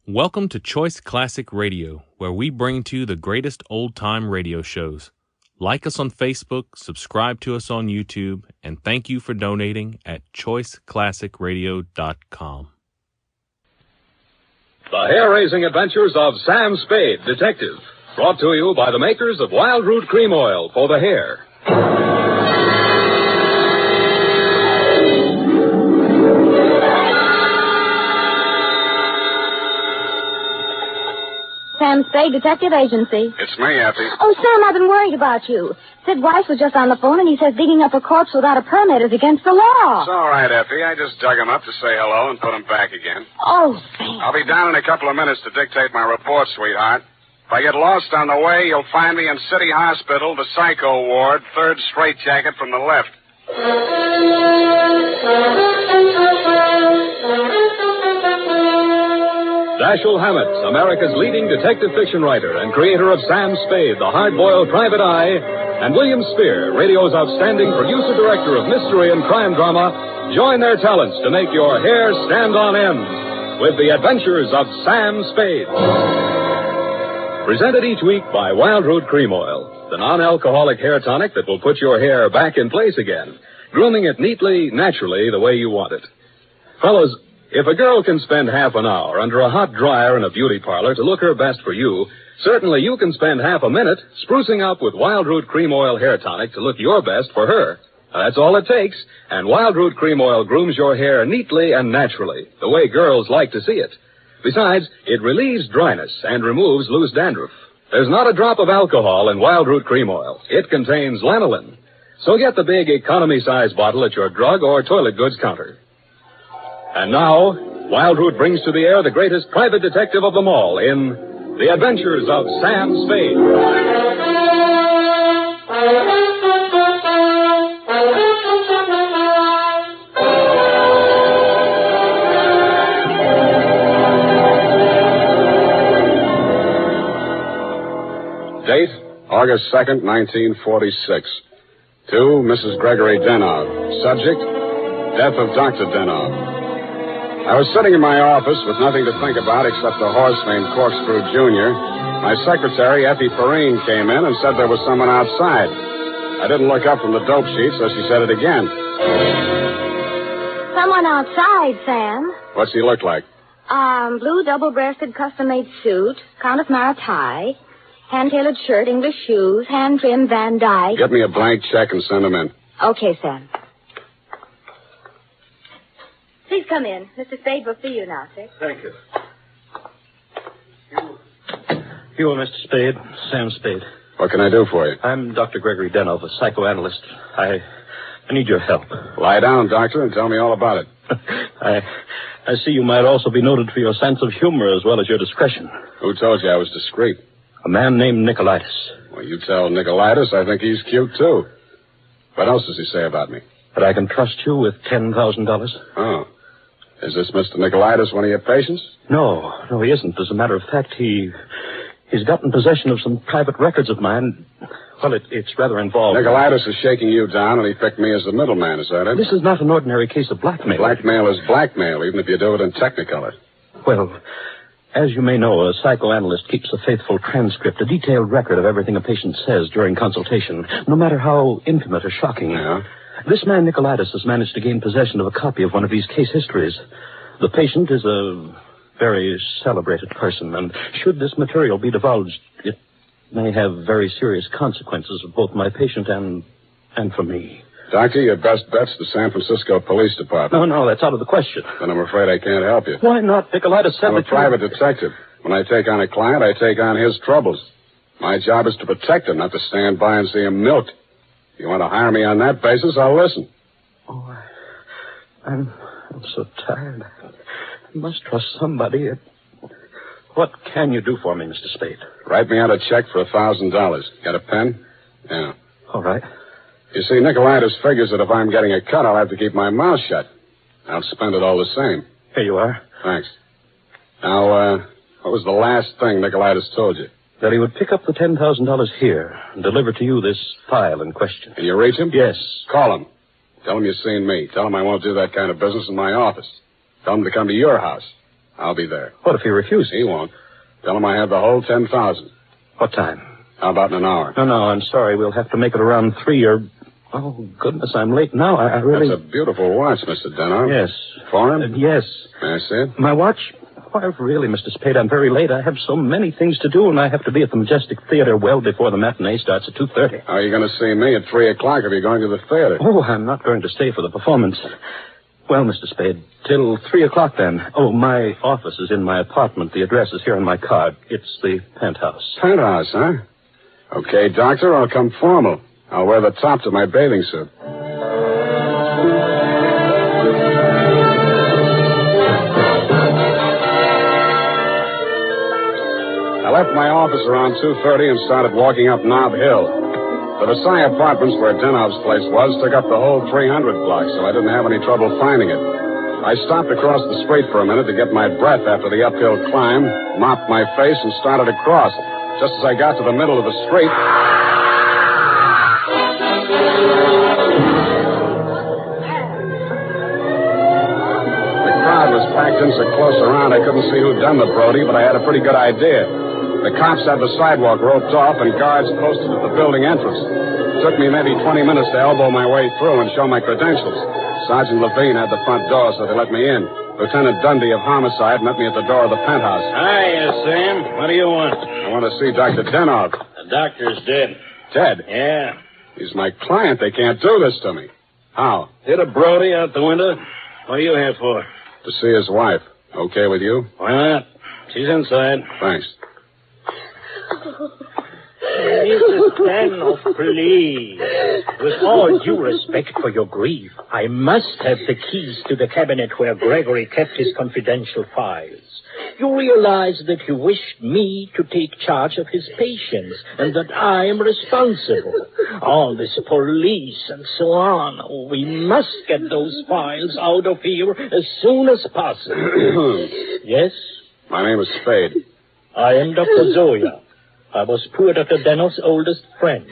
Welcome to Choice Classic Radio, where we bring to you the greatest old-time radio shows. Like us on Facebook, subscribe to us on YouTube, and thank you for donating at choiceclassicradio.com. The hair-raising adventures of Sam Spade, Detective, brought to you by the makers of Wild Root Cream Oil for the hair. Sam Spade, Detective Agency. It's me, Effie. Oh, Sam, I've been worried about you. Sid Weiss was just on the phone, and he says digging up a corpse without a permit is against the law. It's all right, Effie. I just dug him up to say hello and put him back again. Oh, Sam. I'll be down in a couple of minutes to dictate my report, sweetheart. If I get lost on the way, you'll find me in City Hospital, the Psycho Ward, third straitjacket from the left. Dashiell Hammett, America's leading detective fiction writer and creator of Sam Spade, the hard-boiled private eye, and William Spear, radio's outstanding producer-director of mystery and crime drama, join their talents to make your hair stand on end with the adventures of Sam Spade. Presented each week by Wild Root Cream Oil, the non-alcoholic hair tonic that will put your hair back in place again, grooming it neatly, naturally, the way you want it. Fellas, if a girl can spend half an hour under a hot dryer in a beauty parlor to look her best for you, certainly you can spend half a minute sprucing up with Wild Root Cream Oil hair tonic to look your best for her. That's all it takes, and Wild Root Cream Oil grooms your hair neatly and naturally, the way girls like to see it. Besides, it relieves dryness and removes loose dandruff. There's not a drop of alcohol in Wild Root Cream Oil. It contains lanolin. So get the big economy-size bottle at your drug or toilet goods counter. And now, Wild Root brings to the air the greatest private detective of them all in The Adventures of Sam Spade. Date, August 2nd, 1946. To Mrs. Gregory Denhoff. Subject, death of Dr. Denhoff. I was sitting in my office with nothing to think about except a horse named Corkscrew Jr. My secretary, Effie Perrine, came in and said there was someone outside. I didn't look up from the dope sheet, so she said it again. Someone outside, Sam. What's he look like? Blue double-breasted custom-made suit, Countess Mara tie, hand-tailored shirt, English shoes, hand-trimmed Van Dyke. Get me a blank check and send him in. Okay, Sam. Please come in. Mr. Spade will see you now, sir. Thank you. You are Mr. Spade, Sam Spade. What can I do for you? I'm Dr. Gregory Denhoff, a psychoanalyst. I need your help. Lie down, doctor, and tell me all about it. I see you might also be noted for your sense of humor as well as your discretion. Who told you I was discreet? A man named Nicolaitis. Well, you tell Nicolaitis I think he's cute, too. What else does he say about me? That I can trust you with $10,000. Oh. Is this Mr. Nicolaitis one of your patients? No, he isn't. As a matter of fact, he's gotten possession of some private records of mine. Well, it's rather involved. Nicolaitis is shaking you down, and he picked me as the middleman, is that it? This is not an ordinary case of blackmail. Blackmail is blackmail, even if you do it in Technicolor. Well, as you may know, a psychoanalyst keeps a faithful transcript, a detailed record of everything a patient says during consultation, no matter how intimate or shocking. Yeah? This man, Nicolaitis, has managed to gain possession of a copy of one of these case histories. The patient is a very celebrated person, and should this material be divulged, it may have very serious consequences for both my patient and for me. Doctor, your best bet's the San Francisco Police Department. No, that's out of the question. Then I'm afraid I can't help you. Why not? Nicolaitis said I'm a private detective. When I take on a client, I take on his troubles. My job is to protect him, not to stand by and see him milked. If you want to hire me on that basis, I'll listen. Oh, I'm so tired. I must trust somebody. What can you do for me, Mr. Spade? Write me out a check for $1,000. Got a pen? Yeah. All right. You see, Nicolaitis figures that if I'm getting a cut, I'll have to keep my mouth shut. I'll spend it all the same. Here you are. Thanks. Now, what was the last thing Nicolaitis told you? That he would pick up the $10,000 here and deliver to you this file in question. Can you reach him? Yes. Call him. Tell him you've seen me. Tell him I won't do that kind of business in my office. Tell him to come to your house. I'll be there. What if he refuses? He won't. Tell him I have the whole 10,000. What time? How about in an hour? No, I'm sorry. We'll have to make it around 3 or... Oh, goodness, I'm late now. I really... That's a beautiful watch, Mr. Denhoff. Yes. Foreign? Yes. May I see it? My watch? Why, really, Mr. Spade, I'm very late. I have so many things to do, and I have to be at the Majestic Theater well before the matinee starts at 2:30. How are you going to see me at 3 o'clock if you're going to the theater? Oh, I'm not going to stay for the performance. Well, Mr. Spade, till 3 o'clock then. Oh, my office is in my apartment. The address is here on my card. It's the penthouse. Penthouse, huh? Okay, Doctor, I'll come formal. I'll wear the top to my bathing suit. I left my office around 2:30 and started walking up Nob Hill. The Versailles Apartments, where Denhoff's place was, took up the whole 300 block, so I didn't have any trouble finding it. I stopped across the street for a minute to get my breath after the uphill climb, mopped my face, and started across. Just as I got to the middle of the street... The crowd was packed in so close around I couldn't see who'd done the Brody, but I had a pretty good idea. The cops had the sidewalk roped off and guards posted at the building entrance. It took me maybe 20 minutes to elbow my way through and show my credentials. Sergeant Levine had the front door, so they let me in. Lieutenant Dundee of Homicide met me at the door of the penthouse. Hiya, Sam. What do you want? I want to see Dr. Denhoff. The doctor's dead. Dead? Yeah. He's my client. They can't do this to me. How? Hit a Brody out the window. What are you here for? To see his wife. Okay with you? Why not? She's inside. Thanks. Mrs. Denhoff, please. With all due respect for your grief, I must have the keys to the cabinet where Gregory kept his confidential files. You realize that you wished me to take charge of his patients and that I am responsible. All this police and so on. Oh, we must get those files out of here as soon as possible. Yes? My name is Spade. I am Dr. Zoya. I was poor Dr. Denhoff's oldest friend.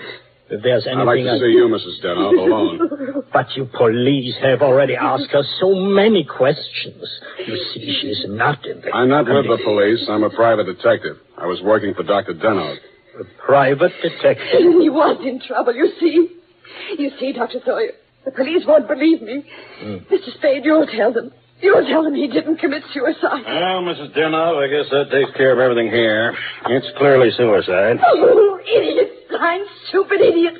If there's anything I'd like to see you, Mrs. Denhoff, alone. But you police have already asked her so many questions. You see, she's not in the... I'm not with the police. I'm a private detective. I was working for Dr. Denhoff. A private detective? He was in trouble, you see. You see, Dr. Sawyer, the police won't believe me. Mr. Spade, you'll tell them. You'll tell them he didn't commit suicide. Well, Mrs. Denhoff, I guess that takes care of everything here. It's clearly suicide. Oh, idiot. Blind, stupid idiot.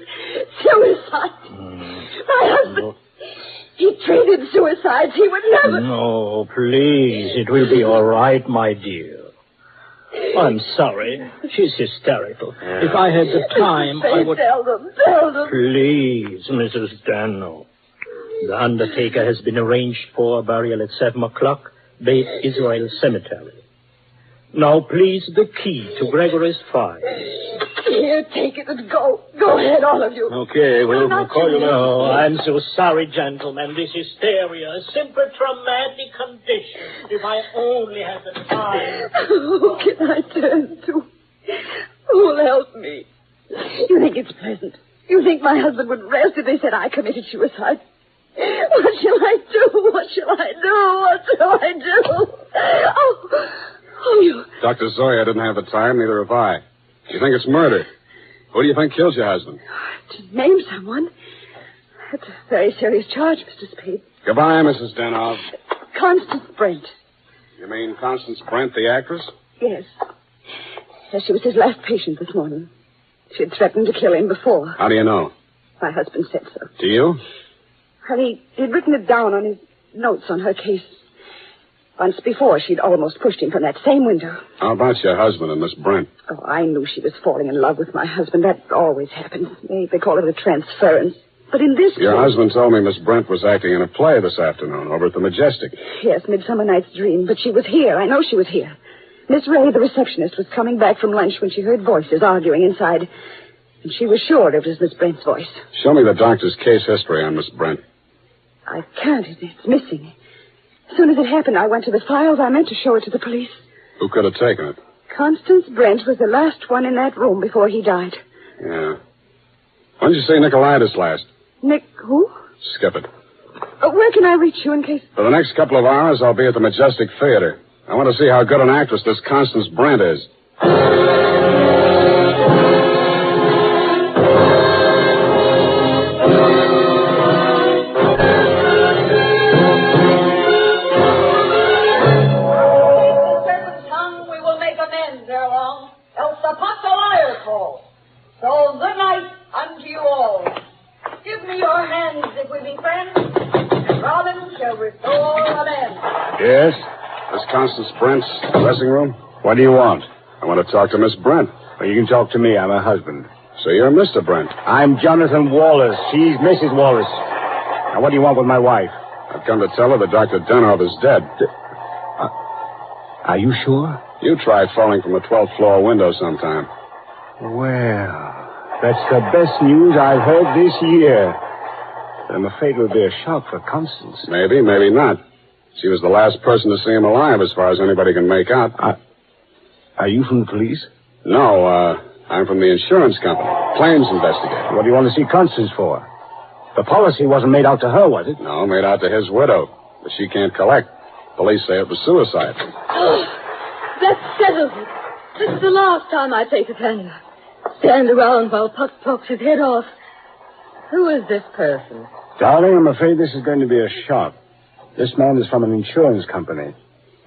Suicide. My husband, he treated suicides. He would never... No, please. It will be all right, my dear. I'm sorry. She's hysterical. If I had the time, I would... Tell them. Please, Mrs. Denhoff. The undertaker has been arranged for burial at 7 o'clock, Beit Israel Cemetery. Now, please, the key to Gregory's files. Here, take it and go. Go ahead, all of you. Okay, we'll call you now. Oh, I'm so sorry, gentlemen. This hysteria, a simple traumatic condition. If I only had the time. Who can I turn to? Who'll help me? You think it's pleasant? You think my husband would rest if they said I committed suicide? What shall I do? What shall I do? What shall I do? Oh, you... Dr. Zoya didn't have the time, neither have I. You think it's murder? Who do you think killed your husband? To name someone? That's a very serious charge, Mr. Spade. Goodbye, Mrs. Denhoff. Constance Brent. You mean Constance Brent, the actress? Yes. Yes, she was his last patient this morning. She had threatened to kill him before. How do you know? My husband said so. Do you? And he'd written it down on his notes on her case. Once before, she'd almost pushed him from that same window. How about your husband and Miss Brent? Oh, I knew she was falling in love with my husband. That always happens. They call it a transference. But in this Your case... husband told me Miss Brent was acting in a play this afternoon over at the Majestic. Yes, Midsummer Night's Dream. But she was here. I know she was here. Miss Ray, the receptionist, was coming back from lunch when she heard voices arguing inside. And she was sure it was Miss Brent's voice. Show me the doctor's case history on Miss Brent. I can't. It's missing. As soon as it happened, I went to the files. I meant to show it to the police. Who could have taken it? Constance Brent was the last one in that room before he died. Yeah. When did you see Nicolaitis last? Nick, who? Skip it. Where can I reach you in case... For the next couple of hours, I'll be at the Majestic Theater. I want to see how good an actress this Constance Brent is. So good night unto you all. Give me your hands if we be friends, and Robin shall restore amends. Yes? Miss Constance Brent's dressing room? What do you want? I want to talk to Miss Brent. Well, you can talk to me. I'm her husband. So you're Mr. Brent. I'm Jonathan Wallace. She's Mrs. Wallace. Now, what do you want with my wife? I've come to tell her that Dr. Denhoff is dead. Are you sure? You tried falling from a 12th floor window sometime. Well, that's the best news I've heard this year. I'm afraid it would be a shock for Constance. Maybe, maybe not. She was the last person to see him alive, as far as anybody can make out. Are you from the police? No, I'm from the insurance company. Claims investigator. What do you want to see Constance for? The policy wasn't made out to her, was it? No, made out to his widow. But she can't collect. Police say it was suicide. Oh, that settles it. This is the last time I take Titania. Stand around while Puck talks his head off. Who is this person? Darling, I'm afraid this is going to be a shock. This man is from an insurance company.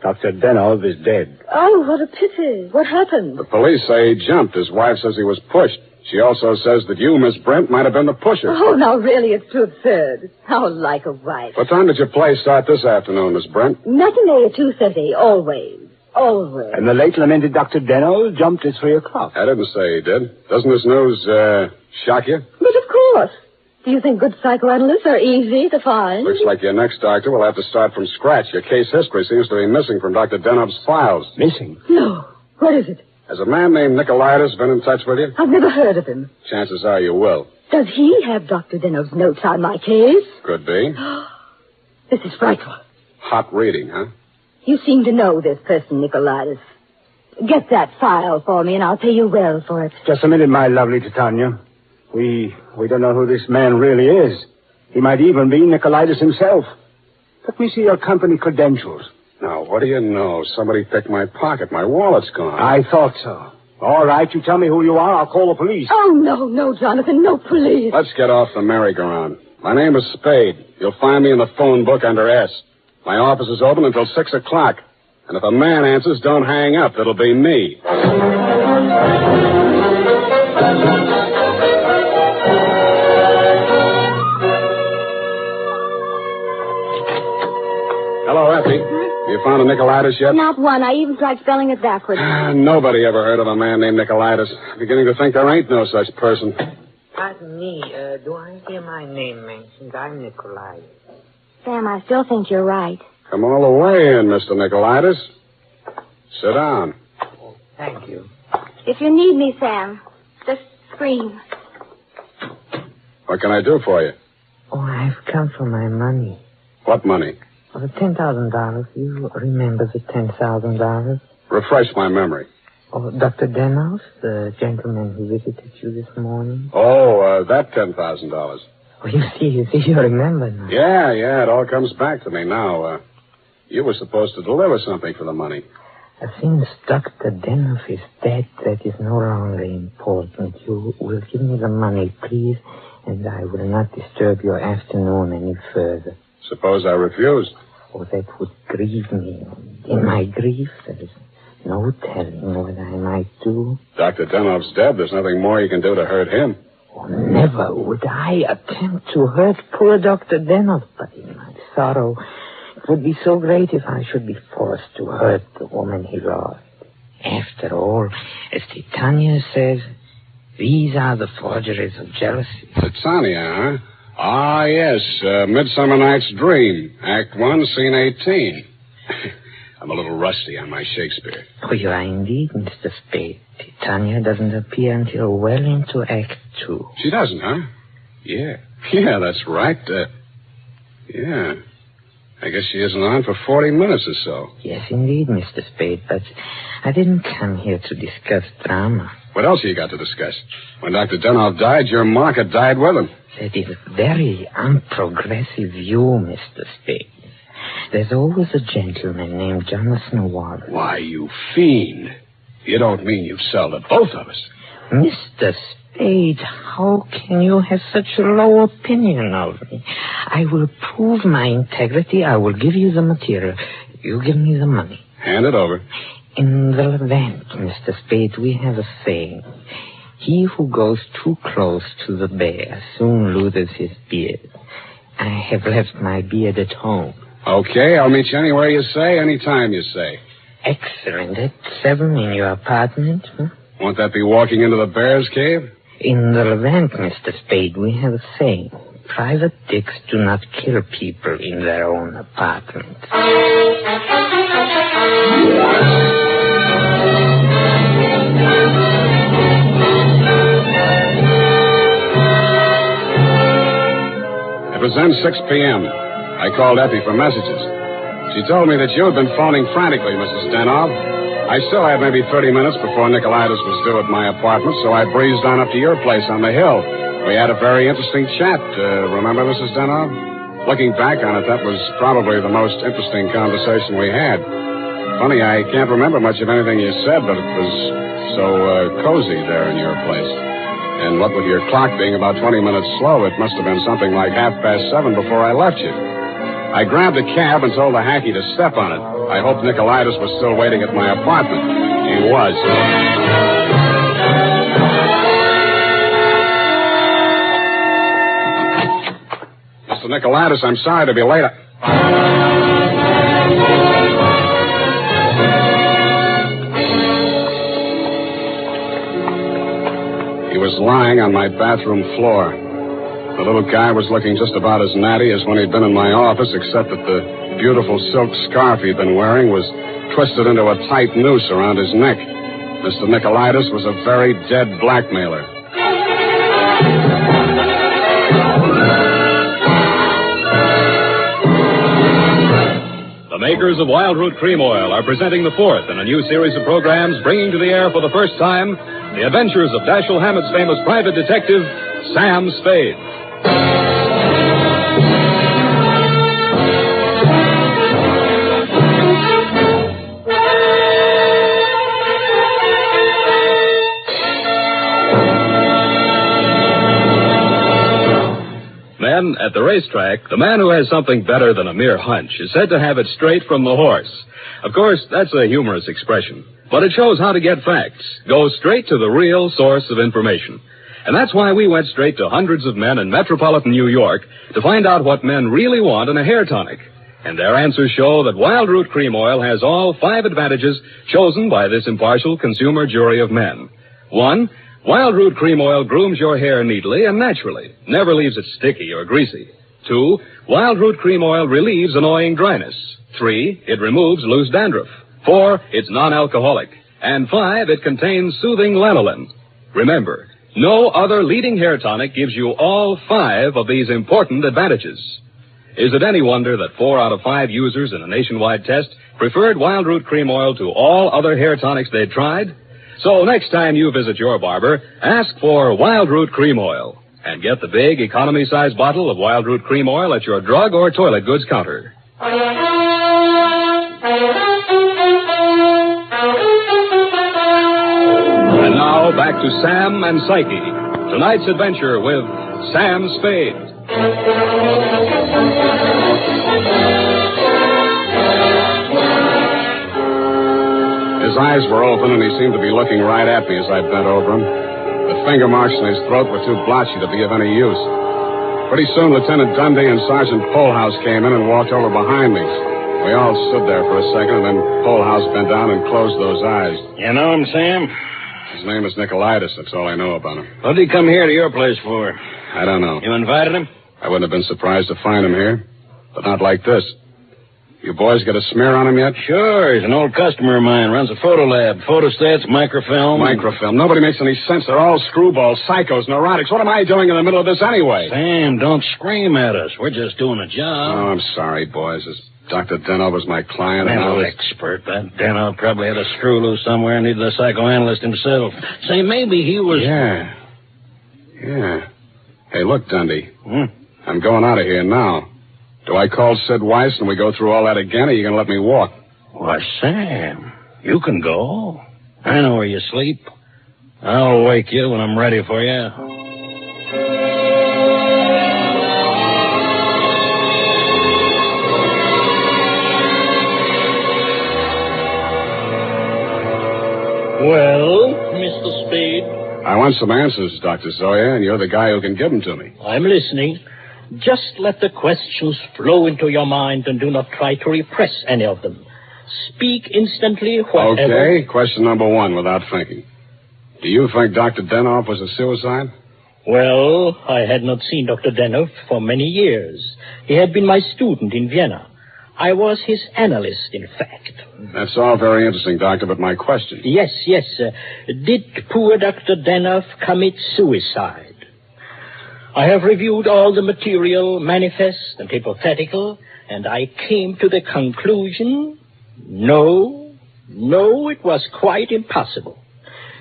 Dr. Denhoff is dead. Oh, what a pity. What happened? The police say he jumped. His wife says he was pushed. She also says that you, Miss Brent, might have been the pusher. Oh, now really, it's too absurd. How like a wife. What time did your play start this afternoon, Miss Brent? Matinee at 2:30, always. Always. And the late lamented Dr. Denhoff jumped at 3 o'clock. I didn't say he did. Doesn't this news, shock you? But of course. Do you think good psychoanalysts are easy to find? Looks like your next doctor will have to start from scratch. Your case history seems to be missing from Dr. Denhoff's files. Missing? No. What is it? Has a man named Nicolaitis been in touch with you? I've never heard of him. Chances are you will. Does he have Dr. Denhoff's notes on my case? Could be. This is frightful. Hot reading, huh? You seem to know this person, Nicolaitis. Get that file for me, and I'll pay you well for it. Just a minute, my lovely Titania. We don't know who this man really is. He might even be Nicolaitis himself. Let me see your company credentials. Now, what do you know? Somebody picked my pocket. My wallet's gone. I thought so. All right, you tell me who you are. I'll call the police. Oh, no, Jonathan. No police. Let's get off the merry-go-round. My name is Spade. You'll find me in the phone book under S. My office is open until 6 o'clock. And if a man answers, don't hang up. It'll be me. Hello, Effie. You found a Nicolaitis yet? Not one. I even tried spelling it backwards. Nobody ever heard of a man named Nicolaitis. Beginning to think there ain't no such person. Pardon me, do I hear my name mentioned? I'm Nicolaitis. Sam, I still think you're right. Come all the way in, Mr. Nicolaitis. Sit down. Oh, thank you. If you need me, Sam, just scream. What can I do for you? Oh, I've come for my money. What money? Oh, the $10,000. You remember the $10,000? Refresh my memory. Oh, Dr. Denhoff, the gentleman who visited you this morning? Oh, that $10,000. Oh, you see, you remember now. Yeah, it all comes back to me now. You were supposed to deliver something for the money. Since Dr. Denhoff is dead, that is no longer important. You will give me the money, please, and I will not disturb your afternoon any further. Suppose I refuse? Oh, that would grieve me. In my grief, there is no telling what I might do. Dr. Denhoff's dead. There's nothing more you can do to hurt him. Oh, never would I attempt to hurt poor Dr. Denhoff, but in my sorrow, it would be so great if I should be forced to hurt the woman he loved. After all, as Titania says, these are the forgeries of jealousy. Titania, huh? Ah, yes, Midsummer Night's Dream, Act 1, Scene 18. I'm a little rusty on my Shakespeare. Oh, you are indeed, Mr. Spade. Titania doesn't appear until well into Act 2. She doesn't, huh? Yeah, that's right. Yeah. I guess she isn't on for 40 minutes or so. Yes, indeed, Mr. Spade, but I didn't come here to discuss drama. What else have you got to discuss? When Dr. Denhoff died, your market died with him. That is a very unprogressive view, Mr. Spade. There's always a gentleman named Jonathan Waller. Why, you fiend. You don't mean you've sold to both of us. Mr. Spade, how can you have such a low opinion of me? I will prove my integrity. I will give you the material. You give me the money. Hand it over. In the Levant, Mr. Spade, we have a saying. He who goes too close to the bear soon loses his beard. I have left my beard at home. Okay, I'll meet you anywhere you say, anytime you say. Excellent. At 7 in your apartment, huh? Won't that be walking into the bear's cave? In the Levant, Mr. Spade, we have a saying. Private dicks do not kill people in their own apartment. It was then 6 p.m. I called Effie for messages. She told me that you had been phoning frantically, Mrs. Denhoff. I still had maybe 30 minutes before Nicolaitis was due at my apartment, so I breezed on up to your place on the hill. We had a very interesting chat. Remember, Mrs. Denhoff? Looking back on it, that was probably the most interesting conversation we had. Funny, I can't remember much of anything you said, but it was so cozy there in your place. And what with your clock being about 20 minutes slow, it must have been something like 7:30 before I left you. I grabbed a cab and told the hacky to step on it. I hoped Nicolaitis was still waiting at my apartment. He was. Mr. Nicolaitis, I'm sorry to be late. He was lying on my bathroom floor. The little guy was looking just about as natty as when he'd been in my office, except that the beautiful silk scarf he'd been wearing was twisted into a tight noose around his neck. Mr. Nicolaitis was a very dead blackmailer. The makers of Wild Root Cream Oil are presenting the fourth in a new series of programs bringing to the air for the first time the adventures of Dashiell Hammett's famous private detective, Sam Spade. Then, at the racetrack, the man who has something better than a mere hunch is said to have it straight from the horse. Of course, that's a humorous expression, but it shows how to get facts. Go straight to the real source of information. And that's why we went straight to hundreds of men in metropolitan New York to find out what men really want in a hair tonic. And their answers show that Wild Root Cream Oil has all 5 advantages chosen by this impartial consumer jury of men. 1, Wild Root Cream Oil grooms your hair neatly and naturally, never leaves it sticky or greasy. 2, Wild Root Cream Oil relieves annoying dryness. 3, it removes loose dandruff. 4, it's non-alcoholic. And 5, it contains soothing lanolin. Remember, no other leading hair tonic gives you all 5 of these important advantages. Is it any wonder that 4 out of 5 users in a nationwide test preferred Wild Root Cream Oil to all other hair tonics they'd tried? So next time you visit your barber, ask for Wild Root Cream Oil and get the big economy-size bottle of Wild Root Cream Oil at your drug or toilet goods counter. And now back to Sam and Psyche. Tonight's adventure with Sam Spade. His eyes were open, and he seemed to be looking right at me as I bent over him. The finger marks in his throat were too blotchy to be of any use. Pretty soon, Lieutenant Dundee and Sergeant Polhouse came in and walked over behind me. We all stood there for a second, and then Polhouse bent down and closed those eyes. You know him, Sam? His name is Nicolaitis. That's all I know about him. What did he come here to your place for? I don't know. You invited him? I wouldn't have been surprised to find him here, but not like this. You boys got a smear on him yet? Sure. He's an old customer of mine. Runs a photo lab. Photostats, microfilm. Microfilm. Nobody makes any sense. They're all screwballs, psychos, neurotics. What am I doing in the middle of this anyway? Sam, don't scream at us. We're just doing a job. Oh, I'm sorry, boys. This Dr. Denhoff was my client. Mental expert. That Denhoff probably had a screw loose somewhere and needed a psychoanalyst himself. Say, maybe he was... Yeah. Hey, look, Dundee. I'm going out of here now. Do I call Sid Weiss and we go through all that again, or are you going to let me walk? Why, Sam, you can go. I know where you sleep. I'll wake you when I'm ready for you. Well, Mr. Spade? I want some answers, Dr. Zoya, and you're the guy who can give them to me. I'm listening. Just let the questions flow into your mind and do not try to repress any of them. Speak instantly, whatever... Okay, question number one, without thinking. Do you think Dr. Denhoff was a suicide? Well, I had not seen Dr. Denhoff for many years. He had been my student in Vienna. I was his analyst, in fact. That's all very interesting, Doctor, but my question... Yes. Did poor Dr. Denhoff commit suicide? I have reviewed all the material, manifest and hypothetical, and I came to the conclusion... No, it was quite impossible.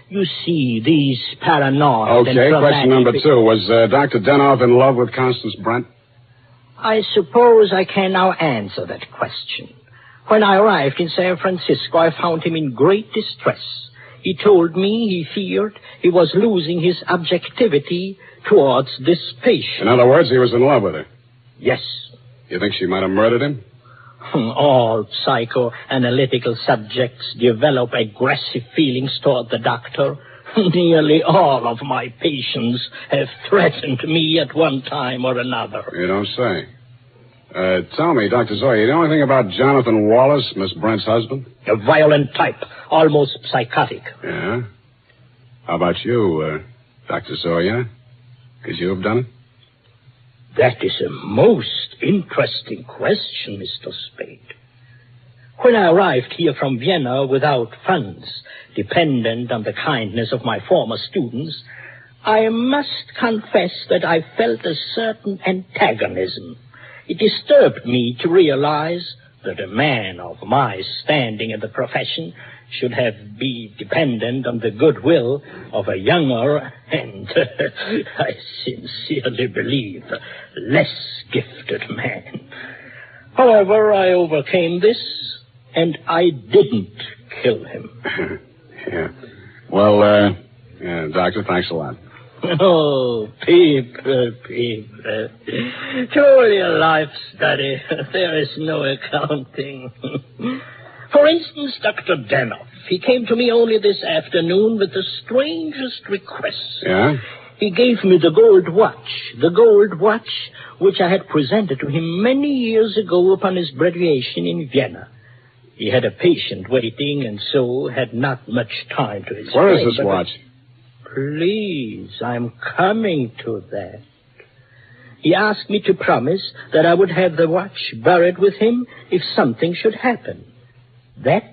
You see, these paranoid... Okay, question number two. Was Dr. Denhoff in love with Constance Brent? I suppose I can now answer that question. When I arrived in San Francisco, I found him in great distress. He told me he feared he was losing his objectivity towards this patient. In other words, he was in love with her? Yes. You think she might have murdered him? All psychoanalytical subjects develop aggressive feelings toward the doctor. Nearly all of my patients have threatened me at one time or another. You don't say. Tell me, Dr. Zoya, you know anything about Jonathan Wallace, Miss Brent's husband? A violent type, almost psychotic. Yeah? How about you, Dr. Zoya? Could you have done it? That is a most interesting question, Mr. Spade. When I arrived here from Vienna without funds, dependent on the kindness of my former students, I must confess that I felt a certain antagonism. It disturbed me to realize that a man of my standing in the profession should be dependent on the goodwill of a younger and, I sincerely believe, less gifted man. However, I overcame this, and I didn't kill him. Yeah. Well, Doctor, thanks a lot. Oh, people. Truly a life study. There is no accounting. For instance, Dr. Denhoff. He came to me only this afternoon with the strangest requests. Yeah? He gave me the gold watch which I had presented to him many years ago upon his graduation in Vienna. He had a patient waiting and so had not much time to explain. Where is this watch? Please, I'm coming to that. He asked me to promise that I would have the watch buried with him if something should happen. That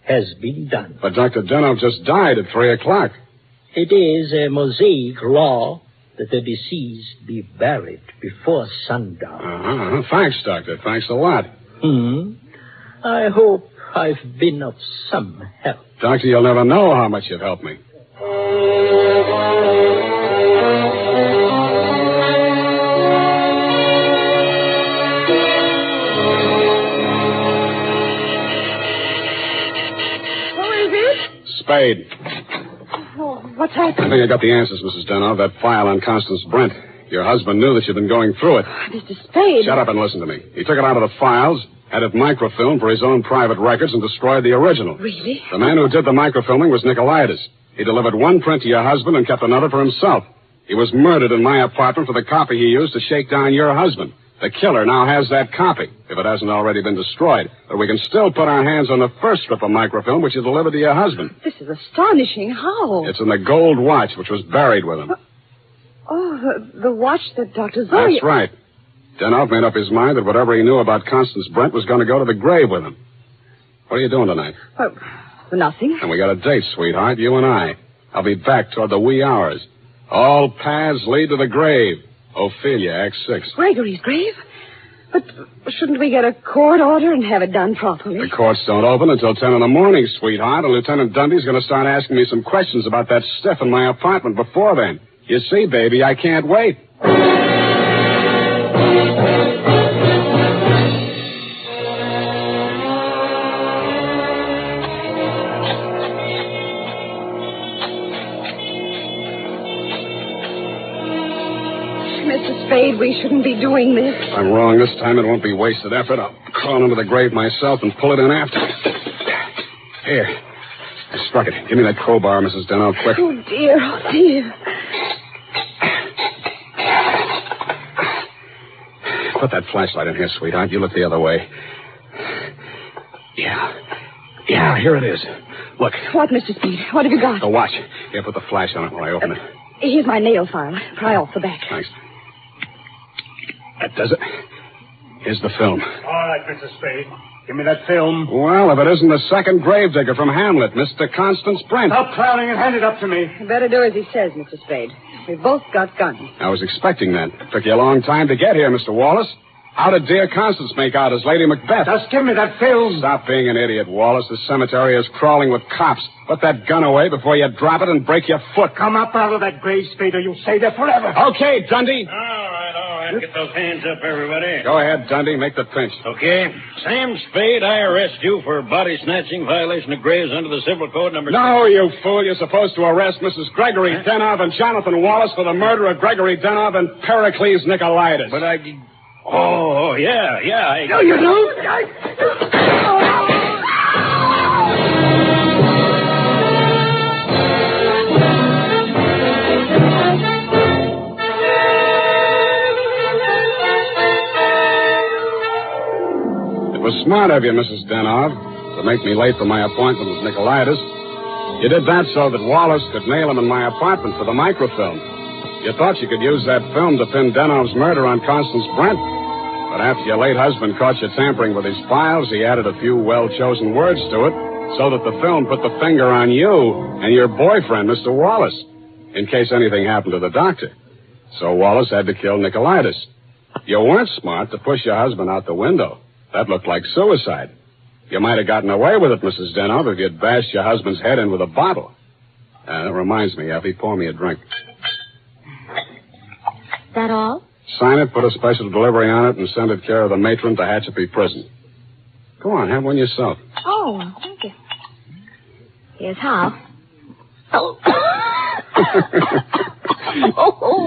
has been done. But Dr. Denhoff just died at 3 o'clock. It is a Mosaic law that the deceased be buried before sundown. Thanks, Doctor. Thanks a lot. I hope I've been of some help. Doctor, you'll never know how much you've helped me. Spade. Oh, what's happened? I think I got the answers, Mrs. Denhoff. That file on Constance Brent. Your husband knew that you'd been going through it. Mr. Spade. Shut up and listen to me. He took it out of the files, had it microfilmed for his own private records, and destroyed the original. Really? The man who did the microfilming was Nicolaitis. He delivered one print to your husband and kept another for himself. He was murdered in my apartment for the copy he used to shake down your husband. The killer now has that copy, if it hasn't already been destroyed. But we can still put our hands on the first strip of microfilm, which you delivered to your husband. This is astonishing. How? It's in the gold watch, which was buried with him. Oh, the watch that Dr. Zoya... That's right. Denhoff made up his mind that whatever he knew about Constance Brent was going to go to the grave with him. What are you doing tonight? Nothing. And we got a date, sweetheart, you and I. I'll be back toward the wee hours. All paths lead to the grave. Ophelia, Act 6. Gregory's grave? But shouldn't we get a court order and have it done properly? The courts don't open until 10 in the morning, sweetheart, and Lieutenant Dundee's going to start asking me some questions about that stiff in my apartment before then. You see, baby, I can't wait. Mr. Spade, we shouldn't be doing this. I'm wrong. This time it won't be wasted effort. I'll crawl under the grave myself and pull it in after. Here. I struck it. Give me that crowbar, Mrs. Denhoff, quick. Oh, dear. Oh, dear. Put that flashlight in here, sweetheart. You look the other way. Yeah, here it is. Look. What, Mr. Spade? What have you got? The watch. Here, put the flash on it while I open it. Here's my nail file. Pry off the back. Thanks. That does it. Here's the film. All right, Mr. Spade. Give me that film. Well, if it isn't the second gravedigger from Hamlet, Mr. Constance Brent. Stop clowning and hand it up to me. You better do as he says, Mr. Spade. We've both got guns. I was expecting that. It took you a long time to get here, Mr. Wallace. How did dear Constance make out as Lady Macbeth? Just give me that film. Stop being an idiot, Wallace. The cemetery is crawling with cops. Put that gun away before you drop it and break your foot. Come up out of that grave, Spade, or you'll stay there forever. Okay, Dundee. All right. Get those hands up, everybody. Go ahead, Dundee. Make the pinch. Okay. Sam Spade, I arrest you for body snatching, violation of graves under the Civil Code number... No, you fool. You're supposed to arrest Mrs. Gregory Denhoff and Jonathan Wallace for the murder of Gregory Denhoff and Pericles Nicolaitis. But I... Oh, yeah. No, you don't. It was smart of you, Mrs. Denhoff, to make me late for my appointment with Nicolaitis. You did that so that Wallace could nail him in my apartment for the microfilm. You thought you could use that film to pin Denhoff's murder on Constance Brent. But after your late husband caught you tampering with his files, he added a few well-chosen words to it so that the film put the finger on you and your boyfriend, Mr. Wallace, in case anything happened to the doctor. So Wallace had to kill Nicolaitis. You weren't smart to push your husband out the window. That looked like suicide. You might have gotten away with it, Mrs. Denhoff, if you'd bashed your husband's head in with a bottle. That reminds me, Effie, pour me a drink. That all? Sign it, put a special delivery on it, and send it care of the matron to Hatchapee Prison. Go on, have one yourself. Oh, thank you. Here's how.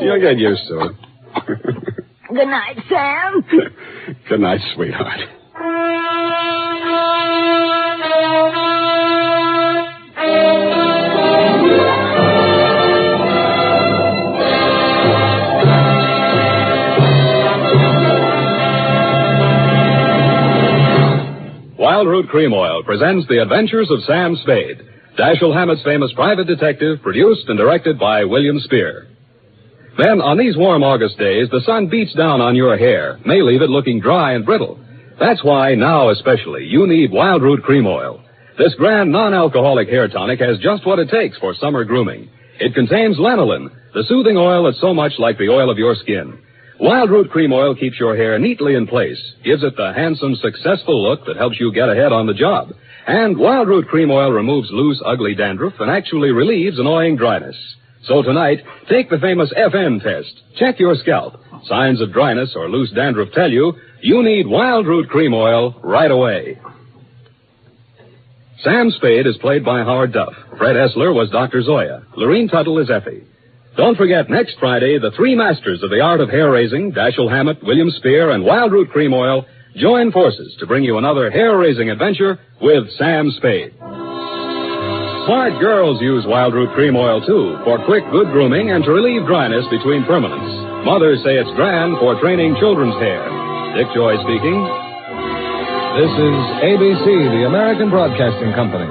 You'll get used to it. Good night, Sam. Good night, sweetheart. Wild Root Cream Oil presents The Adventures of Sam Spade, Dashiell Hammett's famous private detective, produced and directed by William Spear. Then, on these warm August days, the sun beats down on your hair, may leave it looking dry and brittle. That's why, now especially, you need Wild Root Cream Oil. This grand non-alcoholic hair tonic has just what it takes for summer grooming. It contains lanolin, the soothing oil that's so much like the oil of your skin. Wild Root Cream Oil keeps your hair neatly in place, gives it the handsome, successful look that helps you get ahead on the job. And Wild Root Cream Oil removes loose, ugly dandruff and actually relieves annoying dryness. So tonight, take the famous FN test. Check your scalp. Signs of dryness or loose dandruff tell you need Wild Root Cream Oil right away. Sam Spade is played by Howard Duff. Fred Essler was Dr. Zoya. Lorene Tuttle is Effie. Don't forget, next Friday, the three masters of the art of hair-raising, Dashiell Hammett, William Spear, and Wild Root Cream Oil, join forces to bring you another hair-raising adventure with Sam Spade. Smart girls use Wild Root Cream Oil, too, for quick, good grooming and to relieve dryness between permanents. Mothers say it's grand for training children's hair. Dick Joy speaking. This is ABC, the American Broadcasting Company.